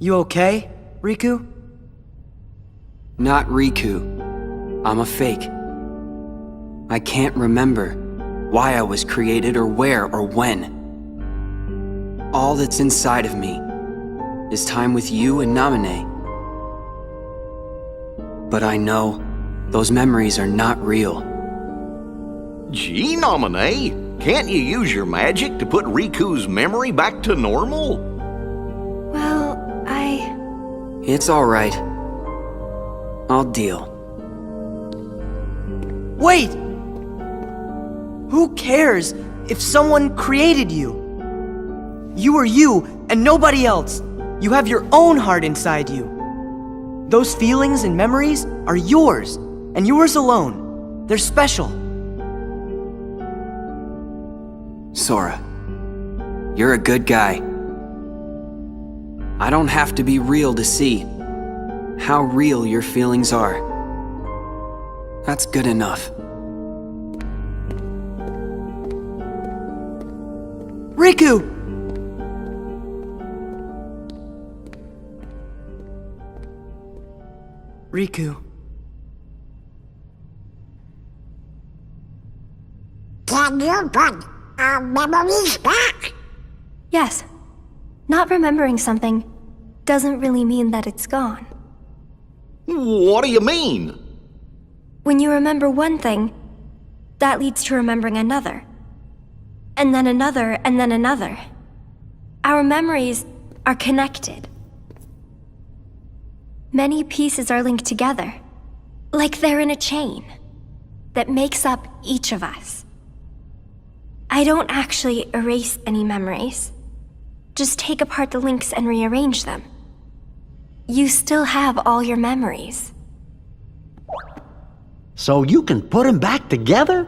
You okay, Riku? Not Riku. I'm a fake. I can't remember why I was created or where or when. All that's inside of me is time with you and Namine. But I know those memories are not real. Gee, Namine, can't you use your magic to put Riku's memory back to normal? Well, It's all right. I'll deal. Wait! Who cares if someone created you? You are you and nobody else. You have your own heart inside you. Those feelings and memories are yours, and yours alone. They're special. Sora, you're a good guy. I don't have to be real to see how real your feelings are. That's good enough. Riku! Riku. Can you put our memories back? yes. Not remembering something doesn't really mean that it's gone. What do you mean? When you remember one thing, that leads to remembering another. And then another, and then another. Our memories are connected. Many pieces are linked together, like they're in a chain that makes up each of us. I don't actually erase any memories. Just take apart the links and rearrange them. You still have all your memories. So you can put them back together?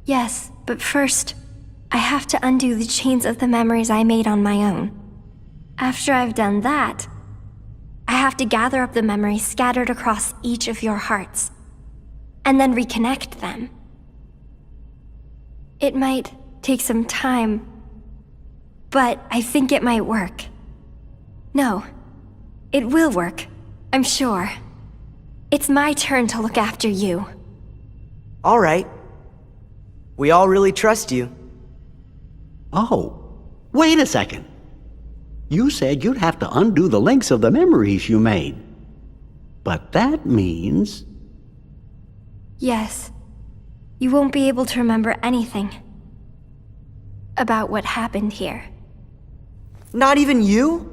Yes, but first, I have to undo the chains of the memories I made on my own. After I've done that, I have to gather up the memories scattered across each of your hearts, and then reconnect them. It might take some time, but I think it might work. No, it will work, I'm sure. It's my turn to look after you. All right. We all really trust you. Oh, wait a second. You said you'd have to undo the links of the memories you made. But that means... Yes, you won't be able to remember anything about what happened here. Not even you?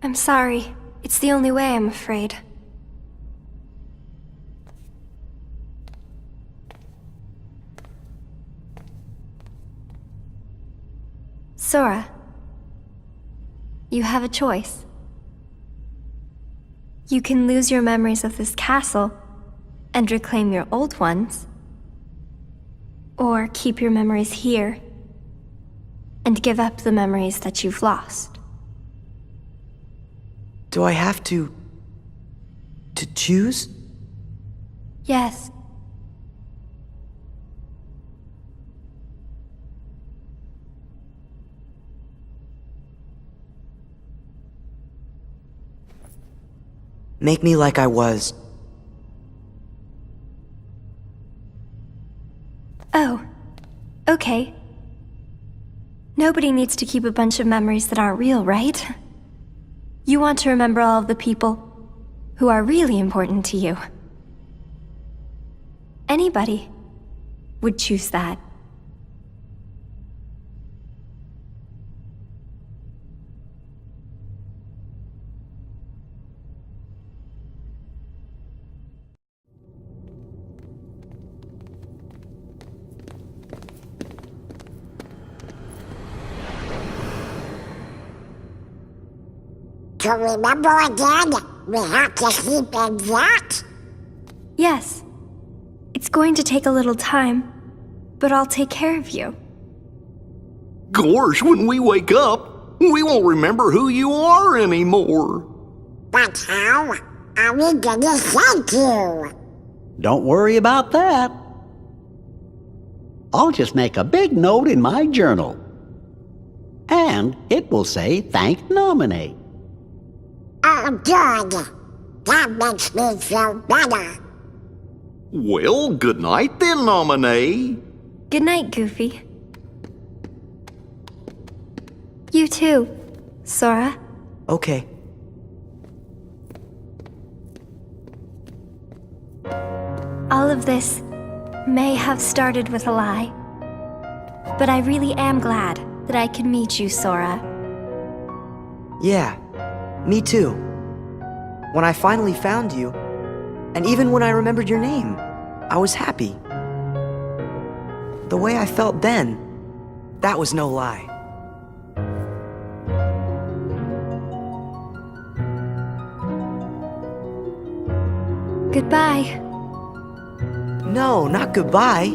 I'm sorry. It's the only way, I'm afraid. Sora, you have a choice. You can lose your memories of this castle and reclaim your old ones, or keep your memories here and give up the memories that you've lost. Do I have to choose? Yes. Make me like I was. Oh, okay. Nobody needs to keep a bunch of memories that aren't real, right? You want to remember all of the people who are really important to you. Anybody would choose that. To remember again, we have to keep in that? Yes. It's going to take a little time, but I'll take care of you. Gosh, when we wake up, we won't remember who you are anymore. But how are we gonna thank you? Don't worry about that. I'll just make a big note in my journal. And it will say, thank Nominate. Oh, good. That makes me feel better. Well, good night then, nominee. Good night, Goofy. You too, Sora. Okay. All of this may have started with a lie, but I really am glad that I could meet you, Sora. Yeah, me too. When I finally found you, and even when I remembered your name, I was happy. The way I felt then, that was no lie. Goodbye. No, not goodbye.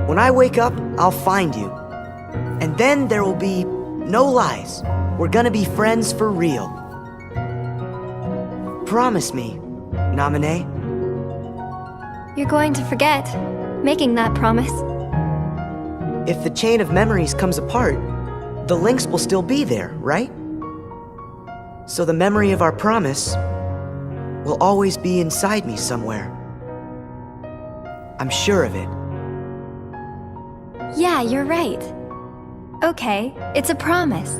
When I wake up, I'll find you. And then there will be no lies. We're gonna be friends for real. Promise me, Naminé. You're going to forget making that promise. If the chain of memories comes apart, the links will still be there, right? So the memory of our promise will always be inside me somewhere. I'm sure of it. Yeah, you're right. Okay, it's a promise.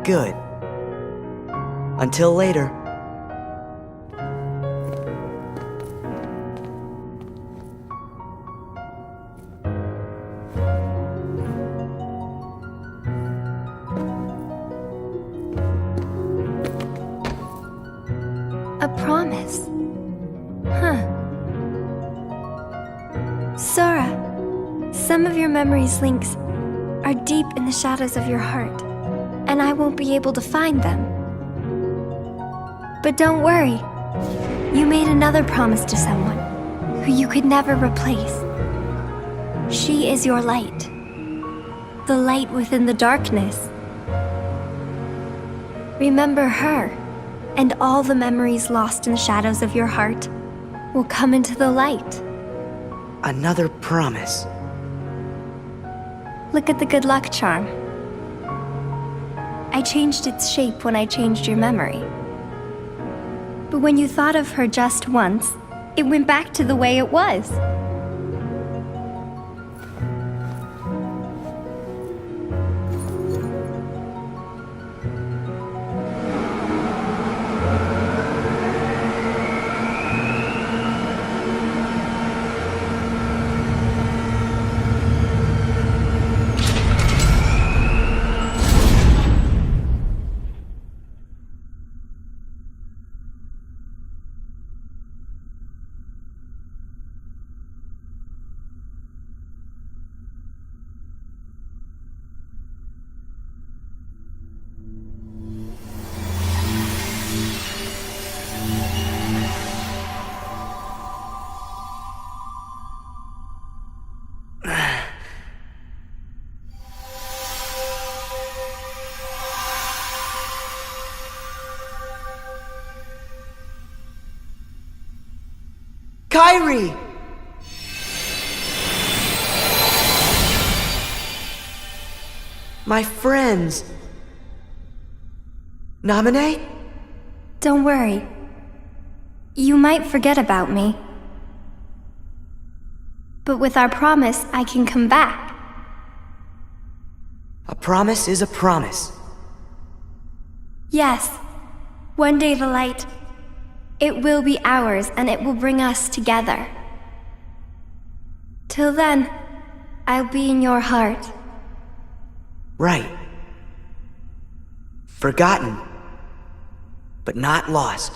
Good. Until later. A promise. Huh. Sora, some of your memories' links are deep in the shadows of your heart, and I won't be able to find them. But don't worry. You made another promise to someone who you could never replace. She is your light. The light within the darkness. Remember her, and all the memories lost in the shadows of your heart will come into the light. Another promise. Look at the good luck charm. I changed its shape when I changed your memory. But when you thought of her just once, it went back to the way it was. Kairi! My friends. Naminé? Don't worry. You might forget about me. But with our promise, I can come back. A promise is a promise. Yes. One day the light, it will be ours and it will bring us together. Till then, I'll be in your heart. Right. Forgotten, but not lost.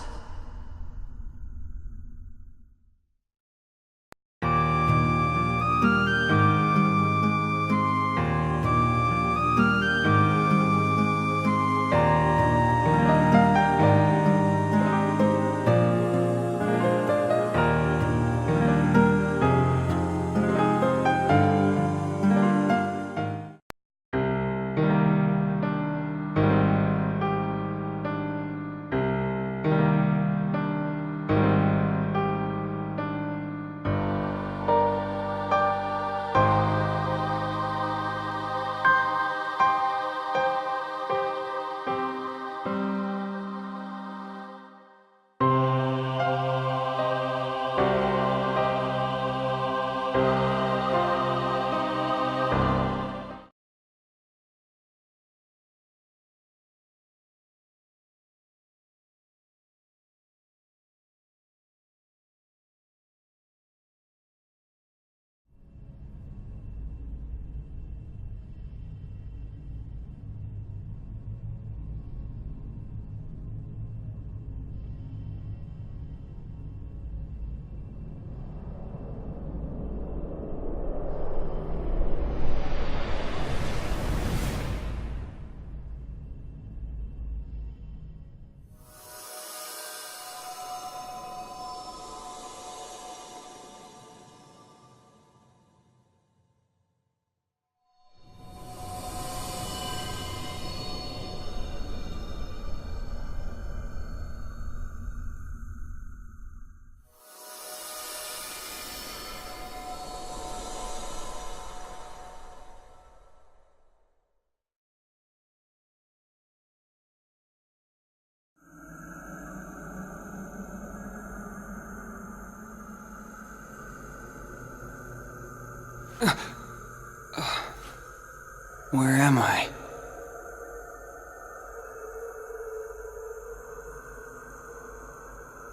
Where am I?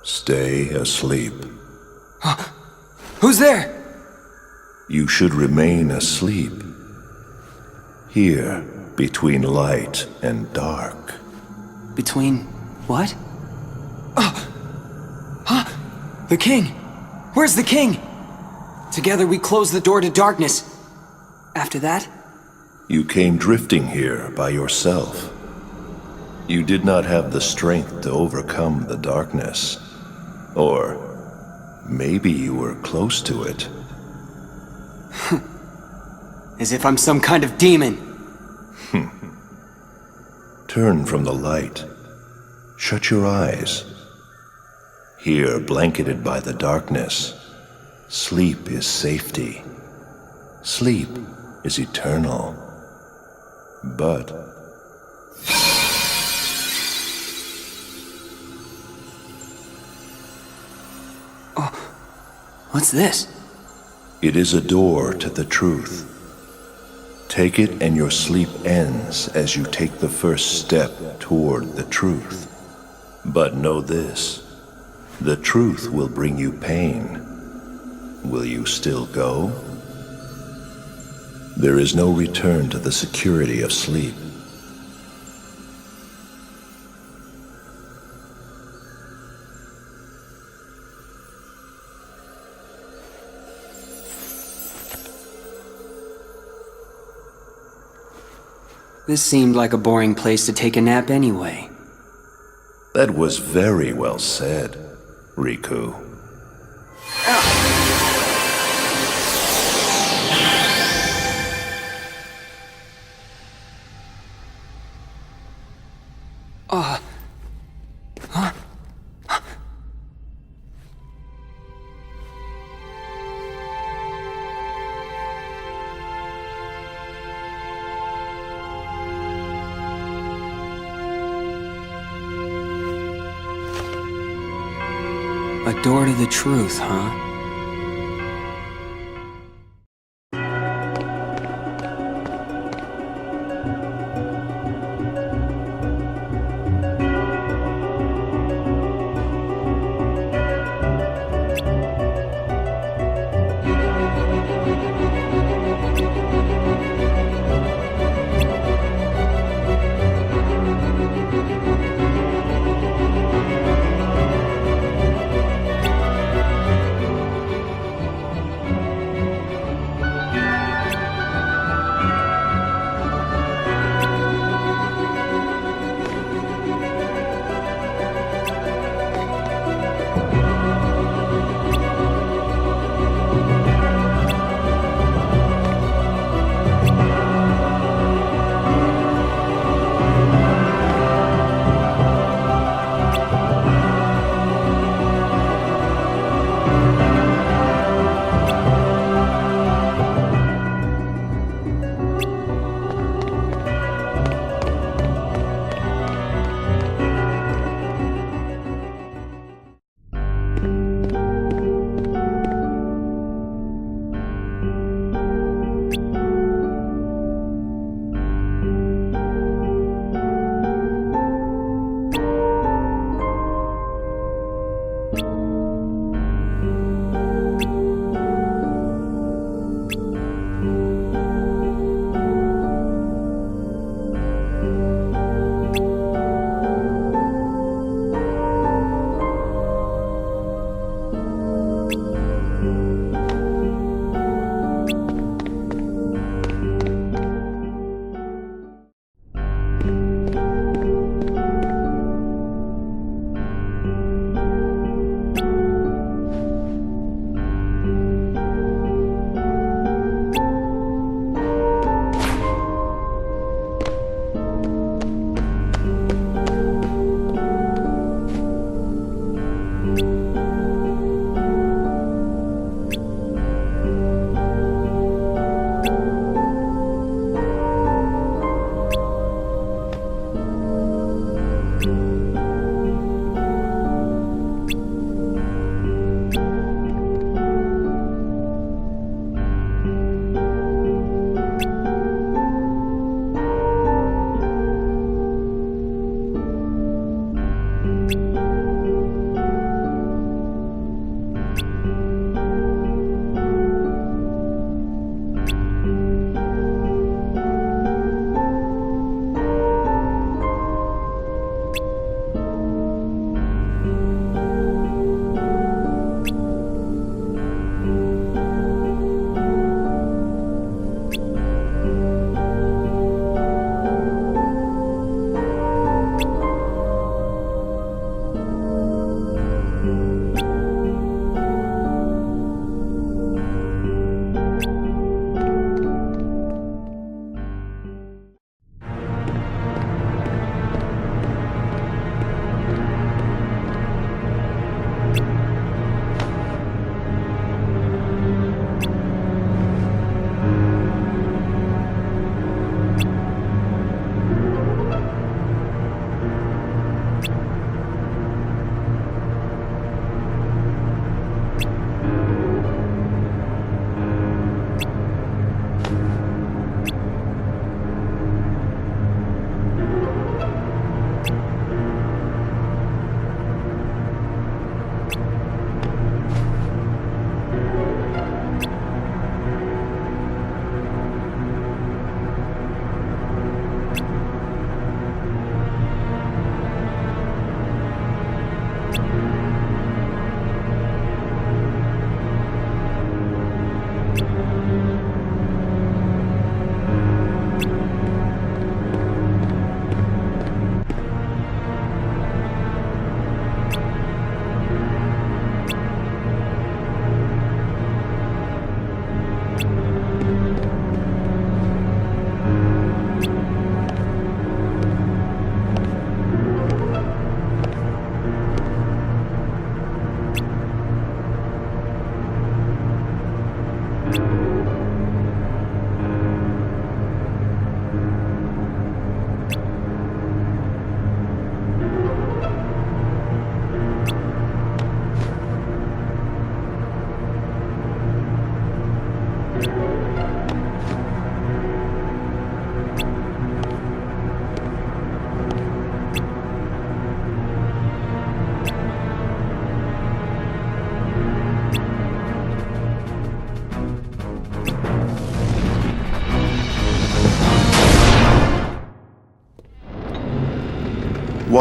Stay asleep. Who's there? You should remain asleep. Here, between light and dark. Between what? The king! Where's the king? Together we close the door to darkness. After that? You came drifting here by yourself. You did not have the strength to overcome the darkness. Or maybe you were close to it. As if I'm some kind of demon. Turn from the light. Shut your eyes. Here, blanketed by the darkness, sleep is safety. Sleep is eternal. But What's this? it is a door to the truth. Take it and your sleep ends as you take the first step toward the truth. But know this, the truth will bring you pain. Will you still go? There is no return to the security of sleep. This seemed like a boring place to take a nap anyway. That was very well said, Riku. A door to the truth, huh?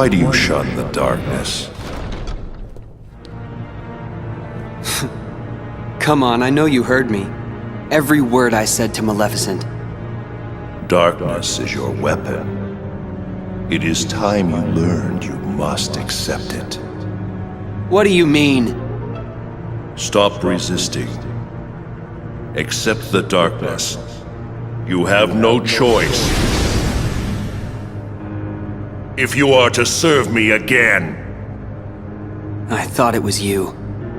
Why do you shun the darkness? Come on, I know you heard me. Every word I said to Maleficent. Darkness is your weapon. It is time you learned you must accept it. What do you mean? Stop resisting. Accept the darkness. You have no choice. If you are to serve me again. I thought it was you,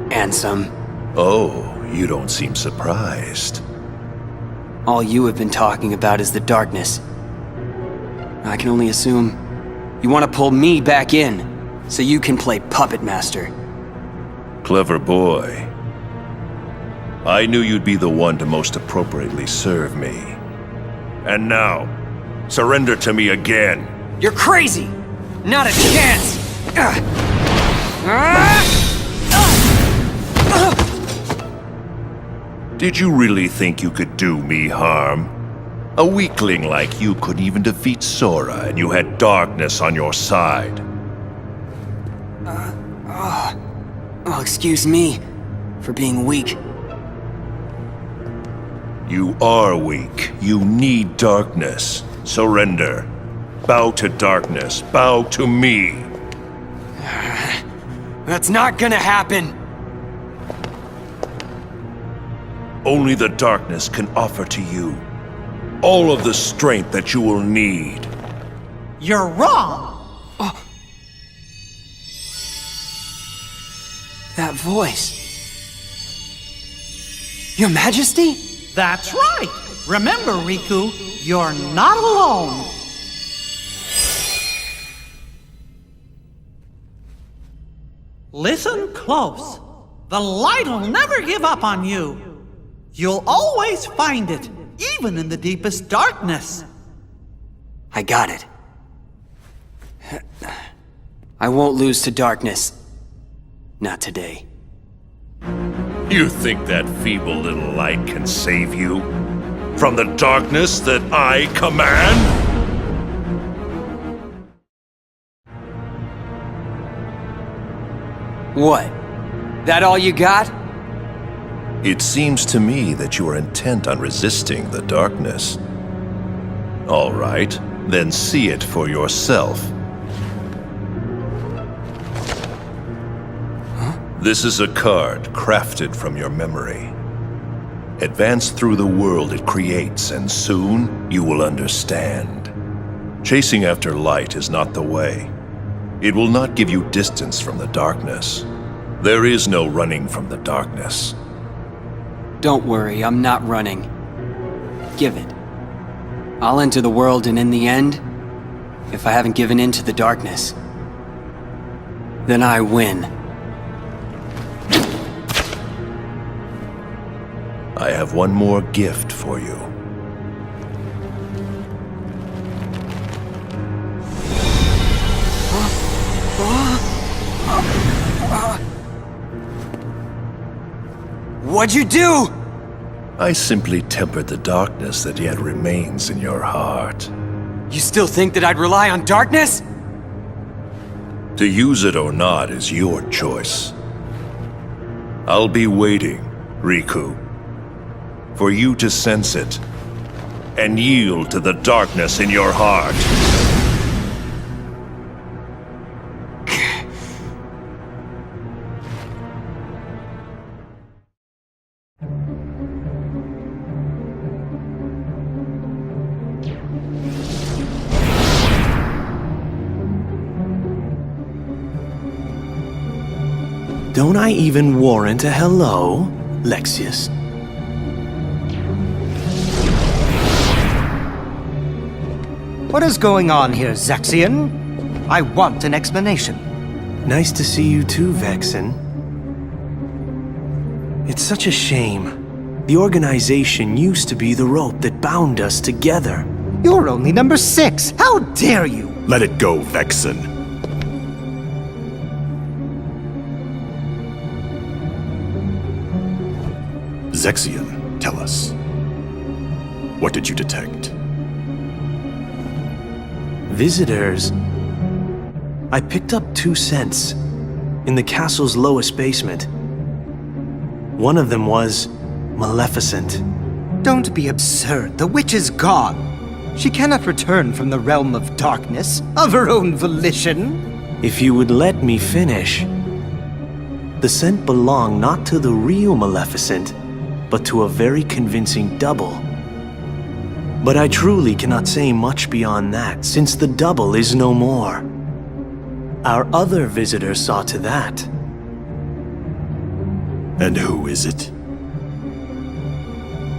Ansem. Oh, you don't seem surprised. All you have been talking about is the darkness. I can only assume you want to pull me back in, so you can play puppet master. Clever boy. I knew you'd be the one to most appropriately serve me. And now, surrender to me again. You're crazy! Not a chance! Did you really think you could do me harm? A weakling like you couldn't even defeat Sora, and you had darkness on your side. Oh, excuse me for being weak. You are weak. You need darkness. Surrender. Bow to darkness. Bow to me. That's not gonna happen! Only the darkness can offer to you all of the strength that you will need. You're wrong! That voice. Your Majesty? That's right! Remember, Riku, you're not alone! Listen close. The light'll never give up on you. You'll always find it, even in the deepest darkness. I got it. I won't lose to darkness. Not today. You think that feeble little light can save you from the darkness that I command? What? That all you got? It seems to me that you are intent on resisting the darkness. All right, then see it for yourself. This is a card crafted from your memory. Advance through the world it creates, and soon you will understand. Chasing after light is not the way. It will not give you distance from the darkness. There is no running from the darkness. Don't worry, I'm not running. Give it. I'll enter the world, and in the end, if I haven't given in to the darkness, then I win. I have one more gift for you. What'd you do? I simply tempered the darkness that yet remains in your heart. You still think that I'd rely on darkness? To use it or not is your choice. I'll be waiting, Riku, for you to sense it and yield to the darkness in your heart. Don't I even warrant a hello, Lexius? What is going on here, Zexion? I want an explanation. Nice to see you too, Vexen. It's such a shame. The organization used to be the rope that bound us together. You're only number 6. How dare you? Let it go, Vexen. Zexion, tell us. What did you detect? Visitors. I picked up 2 scents in the castle's lowest basement. One of them was Maleficent. Don't be absurd. The witch is gone. She cannot return from the realm of darkness of her own volition. If you would let me finish. The scent belonged not to the real Maleficent, but to a very convincing double. But I truly cannot say much beyond that, since the double is no more. Our other visitor saw to that. And who is it?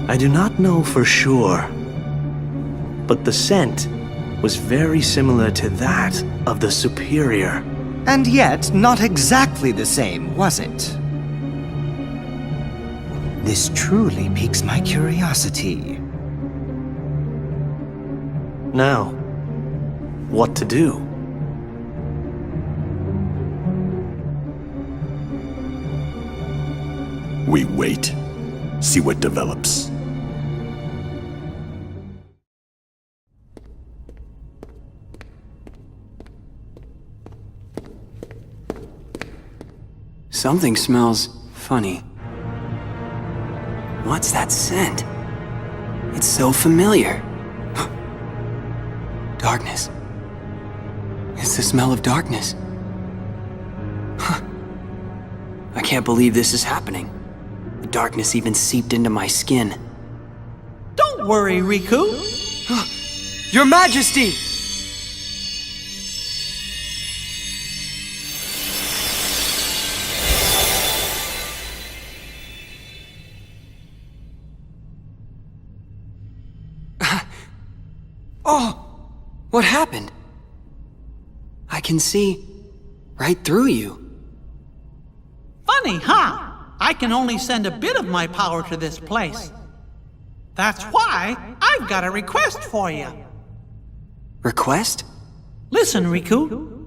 I do not know for sure, but the scent was very similar to that of the superior. And yet, not exactly the same, was it? This truly piques my curiosity. Now, what to do? We wait. See what develops. Something smells funny. What's that scent? It's so familiar. Darkness. It's the smell of darkness. I can't believe this is happening. The darkness even seeped into my skin. Don't worry, Riku. Your Majesty! Oh! What happened? I can see right through you. Funny, huh? I can only send a bit of my power to this place. That's why I've got a request for you. Request? Listen, Riku.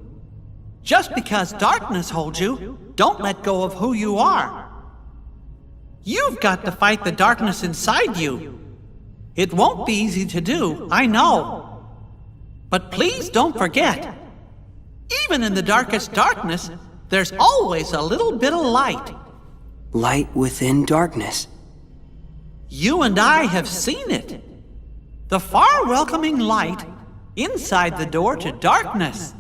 Just because darkness holds you, don't let go of who you are. You've got to fight the darkness inside you. It won't be easy to do, I know. But please don't forget, even in the darkest darkness, there's always a little bit of light. Light within darkness. You and I have seen it. The far welcoming light inside the door to darkness.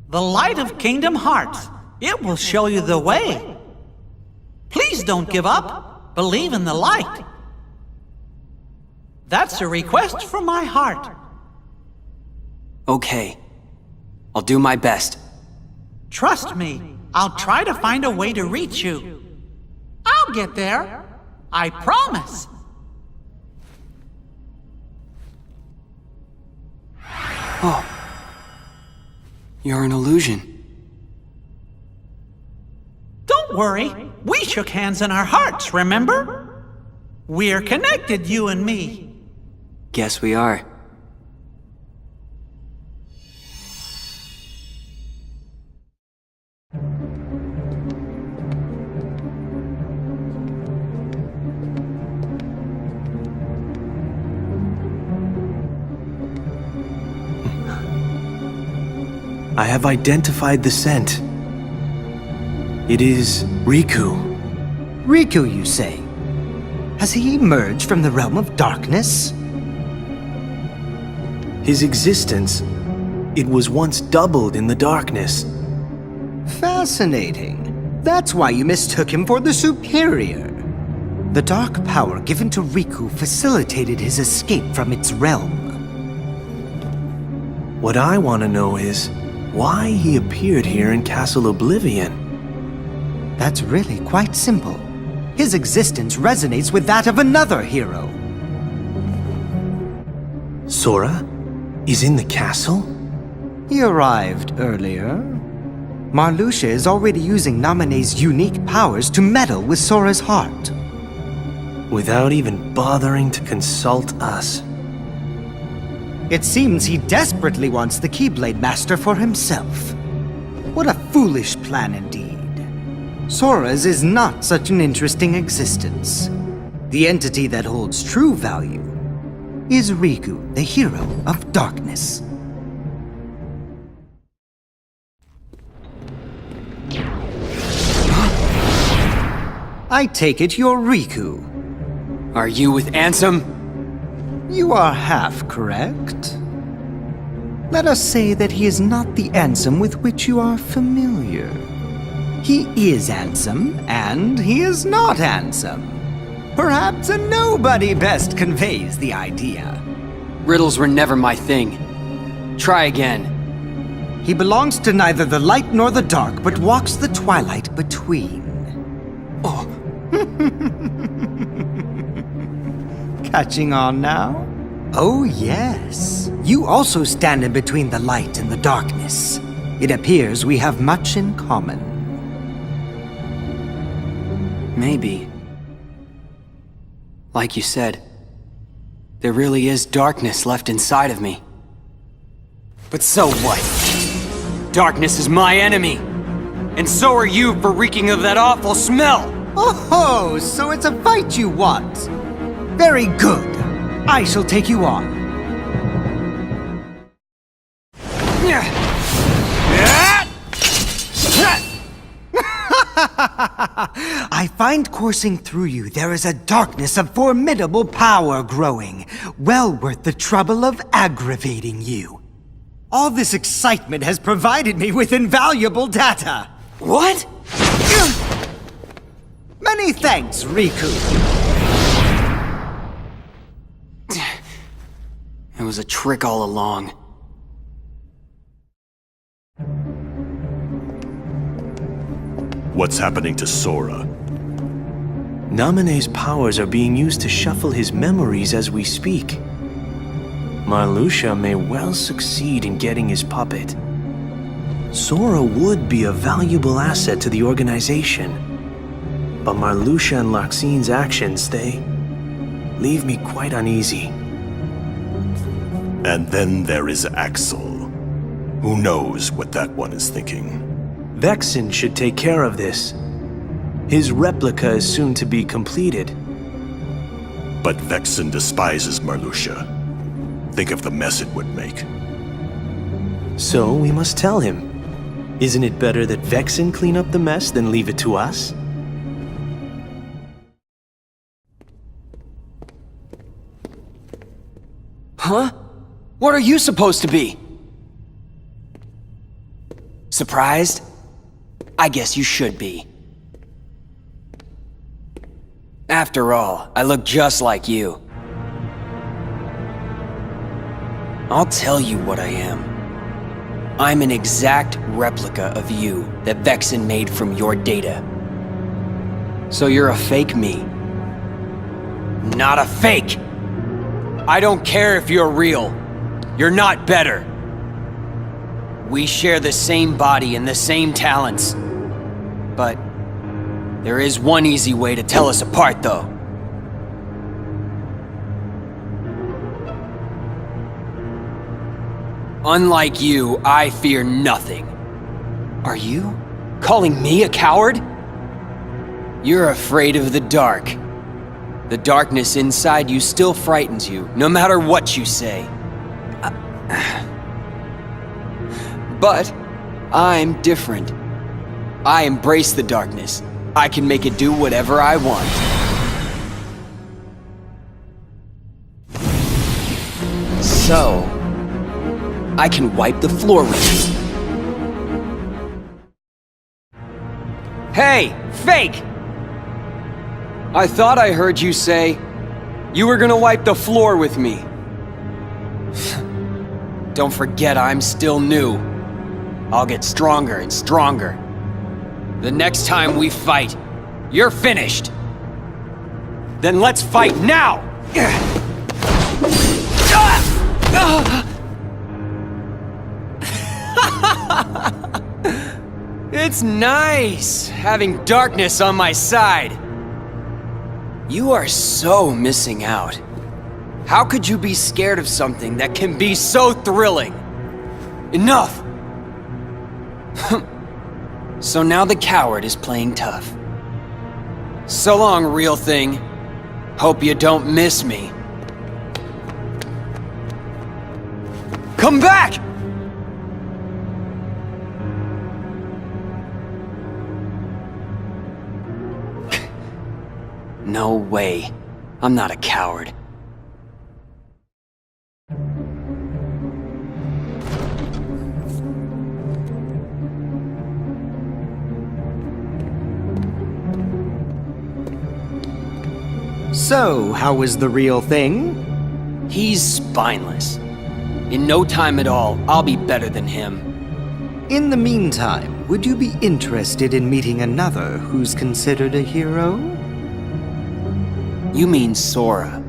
The light of Kingdom Hearts. It will show you the way. Please don't give up. Believe in the light. That's a request from my heart. Okay. I'll do my best. Trust me, I'll try to find a way to reach you. I'll get there. I promise. Oh. You're an illusion. Don't worry. We shook hands in our hearts, remember? We're connected, you and me. Guess we are. I have identified the scent. It is Riku. Riku, you say? Has he emerged from the realm of darkness? His existence, it was once doubled in the darkness. Fascinating. That's why you mistook him for the superior. The dark power given to Riku facilitated his escape from its realm. What I want to know is why he appeared here in Castle Oblivion. That's really quite simple. His existence resonates with that of another hero. Sora is in the castle? He arrived earlier. Marluxia is already using Naminé's unique powers to meddle with Sora's heart. Without even bothering to consult us. It seems he desperately wants the Keyblade Master for himself. What a foolish plan indeed. Sora's is not such an interesting existence. The entity that holds true value is Riku, the hero of darkness. I take it you're Riku. Are you with Ansem? You are half correct. Let us say that he is not the Ansem with which you are familiar. He is Ansem, and he is not Ansem. Perhaps a nobody best conveys the idea. Riddles were never my thing. Try again. He belongs to neither the light nor the dark, but walks the twilight between. Oh. Catching on now? Oh, yes. You also stand in between the light and the darkness. It appears we have much in common. Maybe. Like you said, there really is darkness left inside of me. But so what? Darkness is my enemy! And so are you for reeking of that awful smell! Oh, so it's a fight you want. Very good. I shall take you on. I find coursing through you there is a darkness of formidable power growing, well worth the trouble of aggravating you. All this excitement has provided me with invaluable data. What? Many thanks, Riku. It was a trick all along. What's happening to Sora? Naminé's powers are being used to shuffle his memories as we speak. Marluxia may well succeed in getting his puppet. Sora would be a valuable asset to the organization. But Marluxia and Larxine's actions, they leave me quite uneasy. And then there is Axel. Who knows what that one is thinking? Vexen should take care of this. His replica is soon to be completed. But Vexen despises Marluxia. Think of the mess it would make. So we must tell him. Isn't it better that Vexen clean up the mess than leave it to us? Huh? What are you supposed to be? Surprised? I guess you should be. After all, I look just like you. I'll tell you what I am. I'm an exact replica of you that Vexen made from your data. So you're a fake me. Not a fake! I don't care if you're real. You're not better. We share the same body and the same talents. But there is one easy way to tell us apart, though. Unlike you, I fear nothing. Are you calling me a coward? You're afraid of the dark. The darkness inside you still frightens you, no matter what you say. But I'm different. I embrace the darkness. I can make it do whatever I want. So, I can wipe the floor with you. Hey, fake! I thought I heard you say you were gonna wipe the floor with me. Don't forget I'm still new. I'll get stronger and stronger. The next time we fight, you're finished. Then let's fight now! It's nice having darkness on my side. You are so missing out. How could you be scared of something that can be so thrilling? Enough! So now the coward is playing tough. So long, real thing. Hope you don't miss me. Come back! No way. I'm not a coward. So, how was the real thing? He's spineless. In no time at all, I'll be better than him. In the meantime, would you be interested in meeting another who's considered a hero? You mean Sora.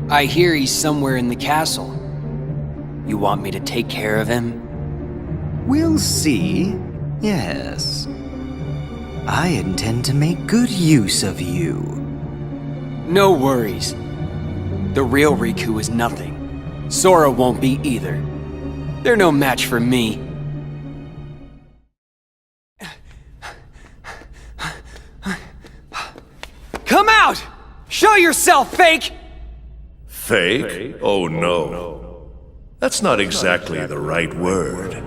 I hear he's somewhere in the castle. You want me to take care of him? We'll see. Yes. I intend to make good use of you. No worries. The real Riku is nothing. Sora won't be either. They're no match for me. Come out! Show yourself, fake! Fake? Oh no. That's not exactly the right word.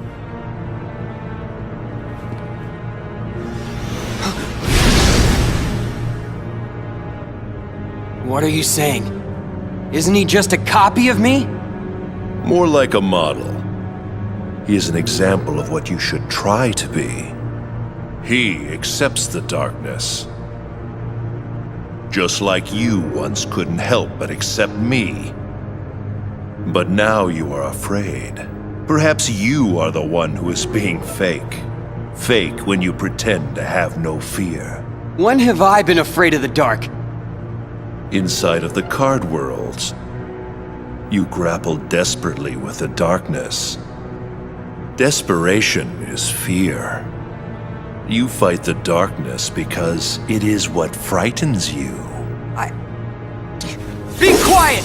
What are you saying? Isn't he just a copy of me? More like a model. He is an example of what you should try to be. He accepts the darkness. Just like you once couldn't help but accept me. But now you are afraid. Perhaps you are the one who is being fake. Fake when you pretend to have no fear. When have I been afraid of the dark? Inside of the card worlds, you grapple desperately with the darkness. Desperation is fear. You fight the darkness because it is what frightens you. Be quiet!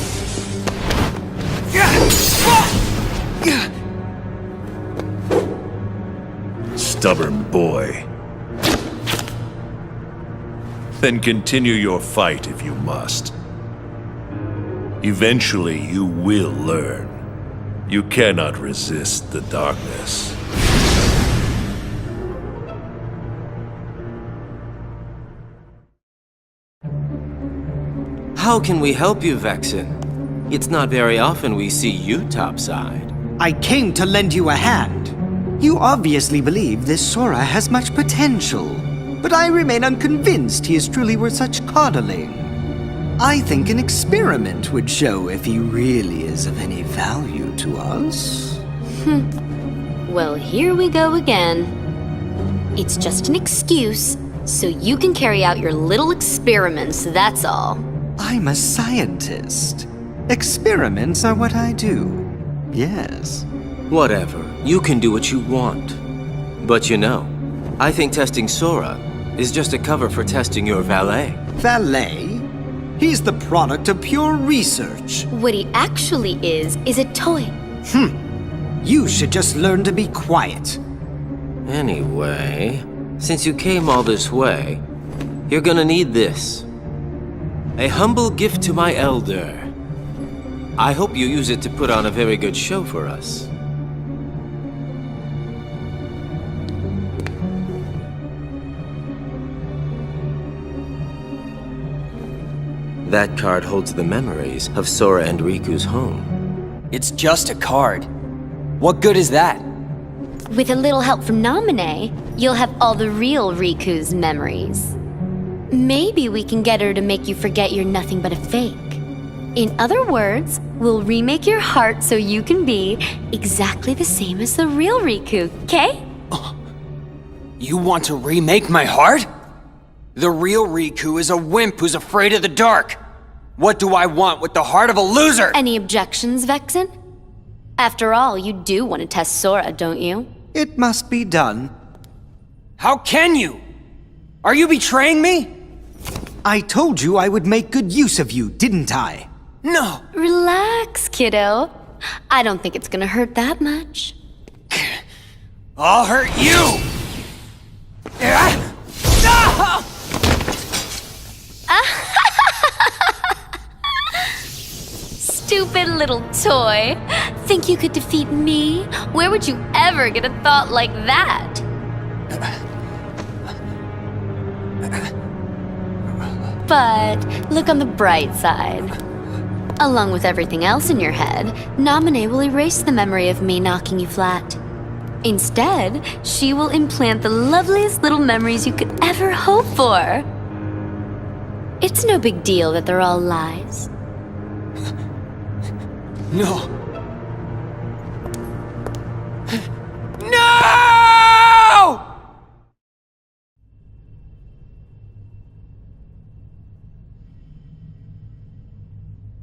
Stubborn boy. Then continue your fight if you must. Eventually you will learn. You cannot resist the darkness. How can we help you, Vexen? It's not very often we see you topside. I came to lend you a hand. You obviously believe this Sora has much potential, but I remain unconvinced he is truly worth such coddling. I think an experiment would show if he really is of any value to us. Well, here we go again. It's just an excuse, so you can carry out your little experiments, that's all. I'm a scientist. Experiments are what I do. Yes. Whatever, you can do what you want. But you know, I think testing Sora is just a cover for testing your valet. Valet? He's the product of pure research. What he actually is a toy. You should just learn to be quiet. Anyway, since you came all this way, you're gonna need this. A humble gift to my elder. I hope you use it to put on a very good show for us. That card holds the memories of Sora and Riku's home. It's just a card. What good is that? With a little help from Naminé, you'll have all the real Riku's memories. Maybe we can get her to make you forget you're nothing but a fake. In other words, we'll remake your heart so you can be exactly the same as the real Riku, okay? You want to remake my heart? The real Riku is a wimp who's afraid of the dark. What do I want with the heart of a loser? Any objections, Vexen? After all, you do want to test Sora, don't you? It must be done. How can you? Are you betraying me? I told you I would make good use of you, didn't I? No. Relax, kiddo. I don't think it's gonna hurt that much. I'll hurt you! Stupid little toy. Think you could defeat me? Where would you ever get a thought like that? But look on the bright side. Along with everything else in your head, Nominee will erase the memory of me knocking you flat. Instead, she will implant the loveliest little memories you could ever hope for. It's no big deal that they're all lies. No. No!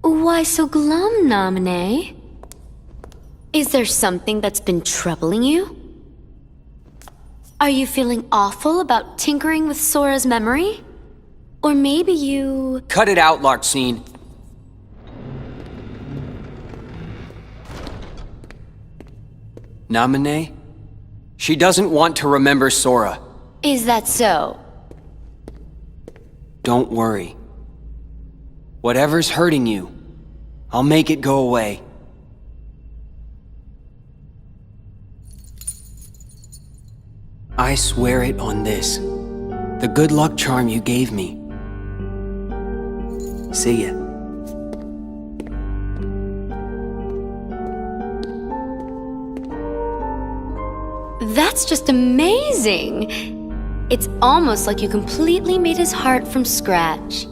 Why so glum, Nominee? Is there something that's been troubling you? Are you feeling awful about tinkering with Sora's memory? Or maybe you... Cut it out, Larxene. Nominee? She doesn't want to remember Sora. Is that so? Don't worry. Whatever's hurting you, I'll make it go away. I swear it on this. The good luck charm you gave me. See ya. That's just amazing! It's almost like you completely made his heart from scratch.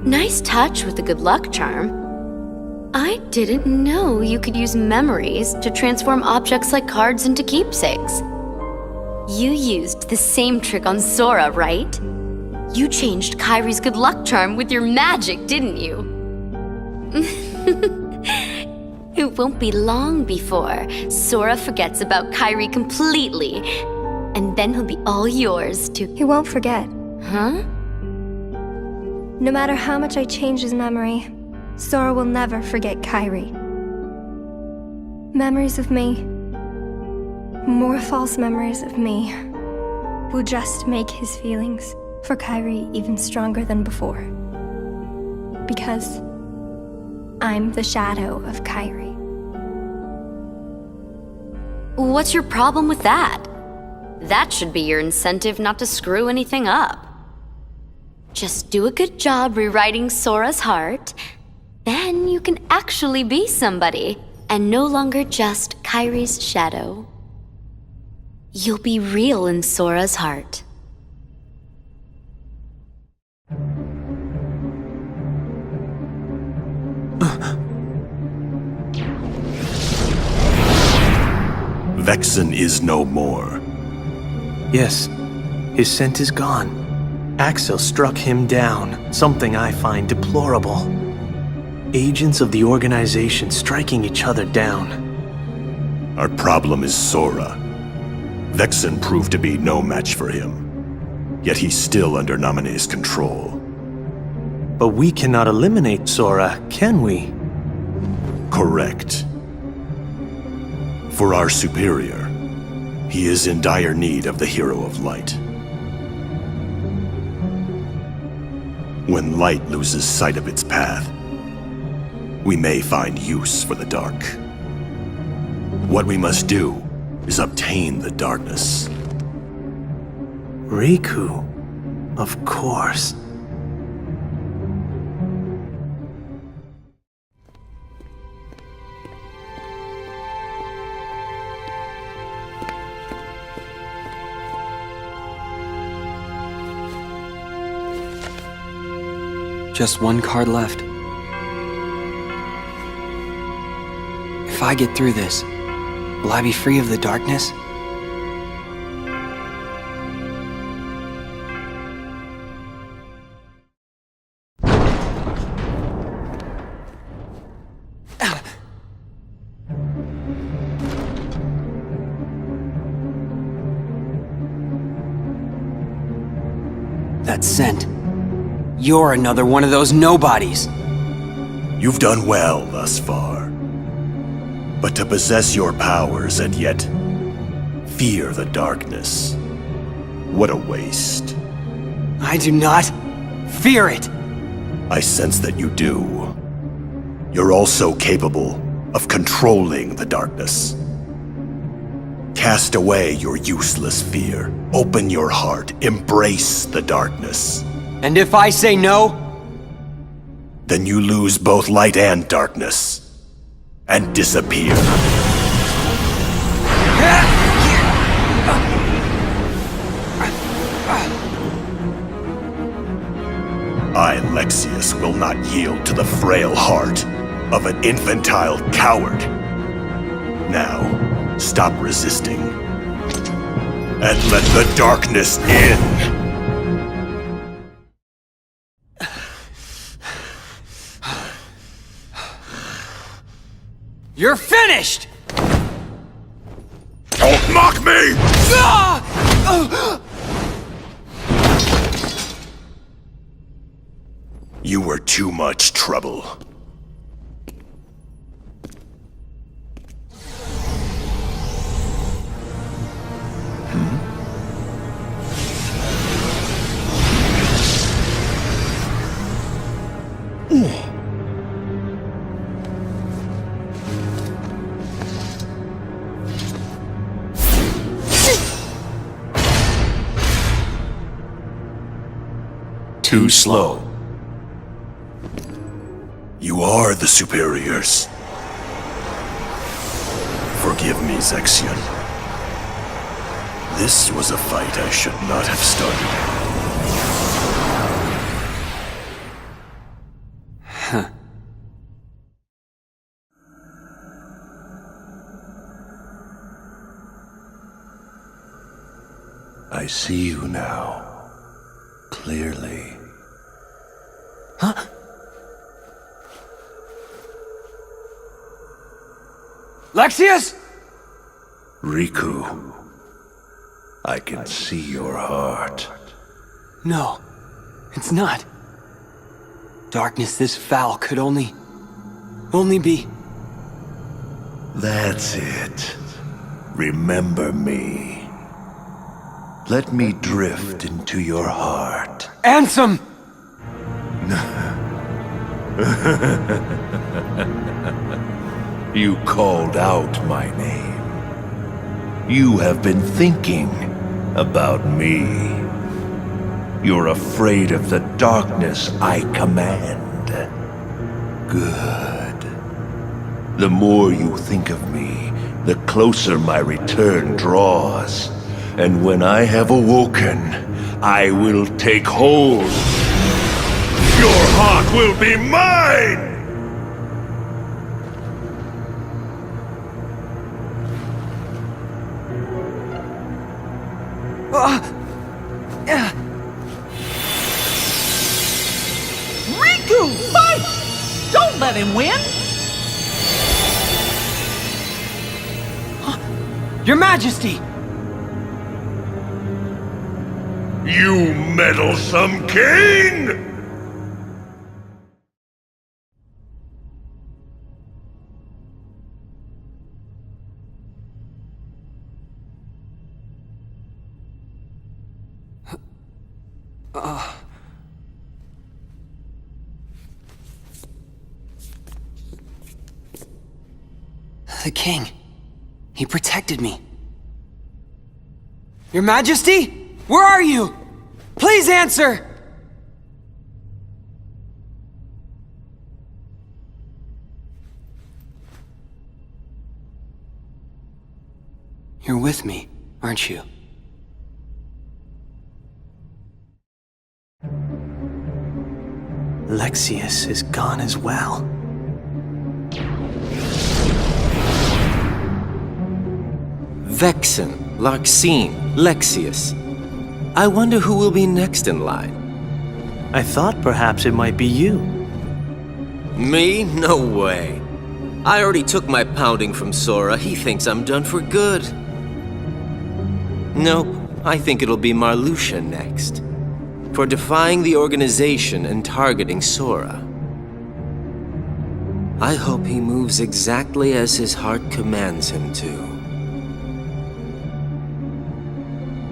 Nice touch with the good luck charm. I didn't know you could use memories to transform objects like cards into keepsakes. You used the same trick on Sora, right? You changed Kairi's good luck charm with your magic, didn't you? It won't be long before Sora forgets about Kairi completely, and then he'll be all yours to... He won't forget. Huh? No matter how much I change his memory, Sora will never forget Kairi. Memories of me, more false memories of me, will just make his feelings for Kairi even stronger than before. Because I'm the shadow of Kairi. What's your problem with that? That should be your incentive not to screw anything up. Just do a good job rewriting Sora's heart, then you can actually be somebody, and no longer just Kairi's shadow. You'll be real in Sora's heart. Vexen is no more. Yes, his scent is gone. Axel struck him down, something I find deplorable. Agents of the organization striking each other down. Our problem is Sora. Vexen proved to be no match for him. Yet he's still under Nominee's control. But we cannot eliminate Sora, can we? Correct. For our superior, he is in dire need of the Hero of Light. When light loses sight of its path, we may find use for the dark. What we must do is obtain the darkness. Riku, of course. Just one card left. If I get through this, will I be free of the darkness? That scent. You're another one of those nobodies. You've done well thus far. But to possess your powers and yet fear the darkness, what a waste. I do not fear it. I sense that you do. You're also capable of controlling the darkness. Cast away your useless fear. Open your heart. Embrace the darkness. And if I say no? Then you lose both light and darkness. And disappear. I, Lexius, will not yield to the frail heart of an infantile coward. Now, stop resisting. And let the darkness in! You're finished! Don't mock me! You were too much trouble. Too slow. You are the superiors. Forgive me, Zexion. This was a fight I should not have started. Huh. I see you now. Clearly. Huh? Lexius? Riku, I can see your heart. No, it's not. Darkness this foul could only be... That's it. Remember me. Let me drift into your heart. Ansem! You called out my name. You have been thinking about me. You're afraid of the darkness I command. Good. The more you think of me, the closer my return draws. And when I have awoken, I will take hold. Your heart will be mine! Riku, fight! Don't let him win! Your Majesty! You meddlesome king! The king. He protected me. Your Majesty? Where are you? Please answer! You're with me, aren't you? Lexius is gone as well. Vexen, Larxene, Lexius. I wonder who will be next in line. I thought perhaps it might be you. Me? No way. I already took my pounding from Sora. He thinks I'm done for good. Nope, I think it'll be Marluxia next. For defying the organization and targeting Sora. I hope he moves exactly as his heart commands him to.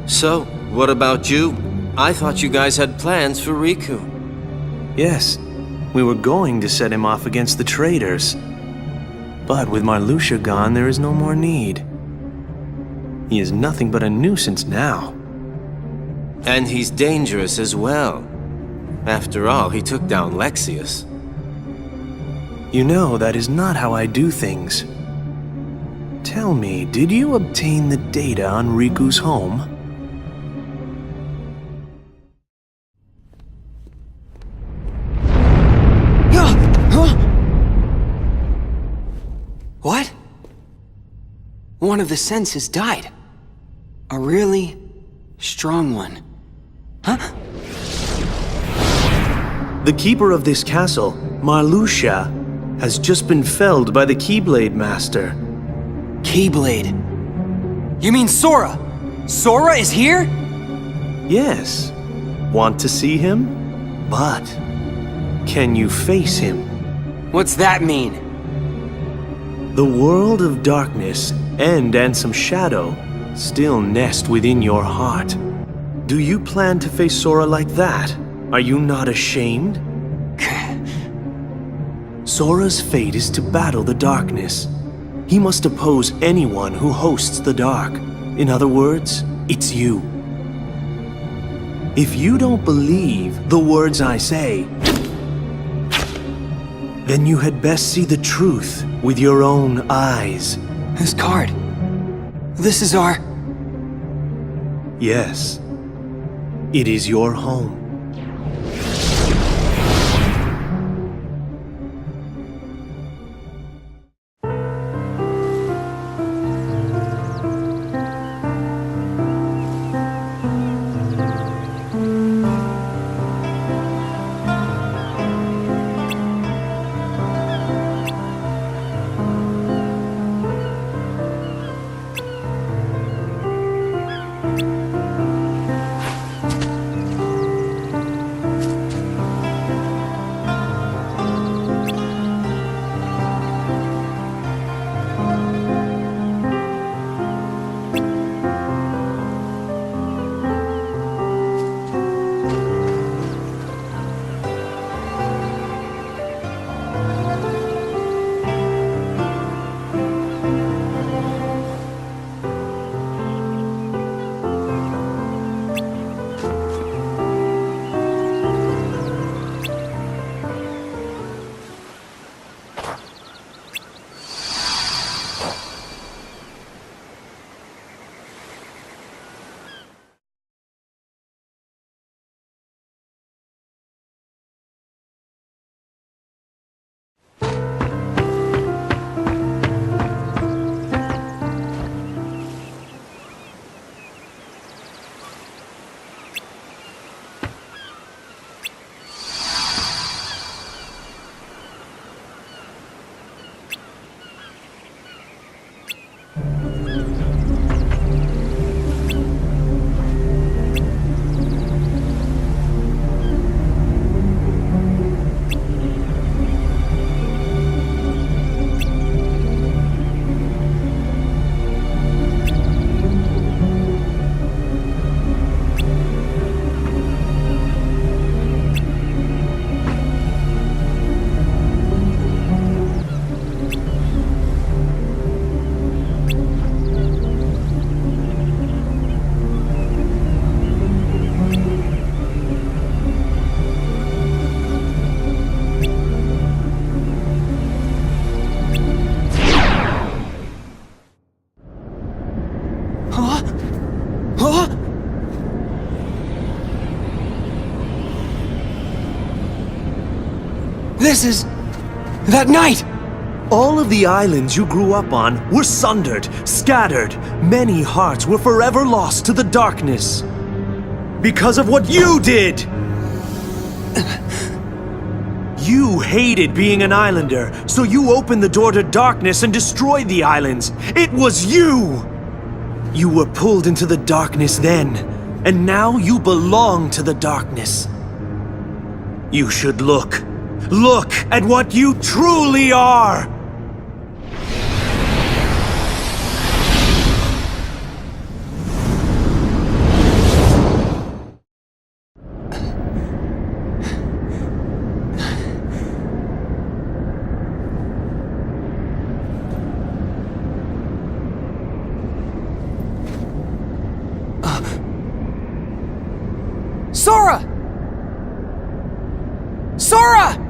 So, what about you? I thought you guys had plans for Riku. Yes, we were going to set him off against the traitors. But with Marluxia gone, there is no more need. He is nothing but a nuisance now. And he's dangerous as well. After all, he took down Lexius. You know, that is not how I do things. Tell me, did you obtain the data on Riku's home? What? One of the senses died. A really strong one. Huh? The keeper of this castle, Marluxia, has just been felled by the Keyblade Master. Keyblade. You mean Sora? Sora is here? Yes. Want to see him? But can you face him? What's that mean? The world of darkness and Ansem Shadow still nest within your heart. Do you plan to face Sora like that? Are you not ashamed? Sora's fate is to battle the darkness. He must oppose anyone who hosts the dark. In other words, it's you. If you don't believe the words I say, then you had best see the truth with your own eyes. This card. This is our... Yes. It is your home. This is... that night! All of the islands you grew up on were sundered, scattered. Many hearts were forever lost to the darkness. Because of what you did! You hated being an islander, so you opened the door to darkness and destroyed the islands. It was you! You were pulled into the darkness then, and now you belong to the darkness. You should look. Look at what you truly are! Sora! Sora!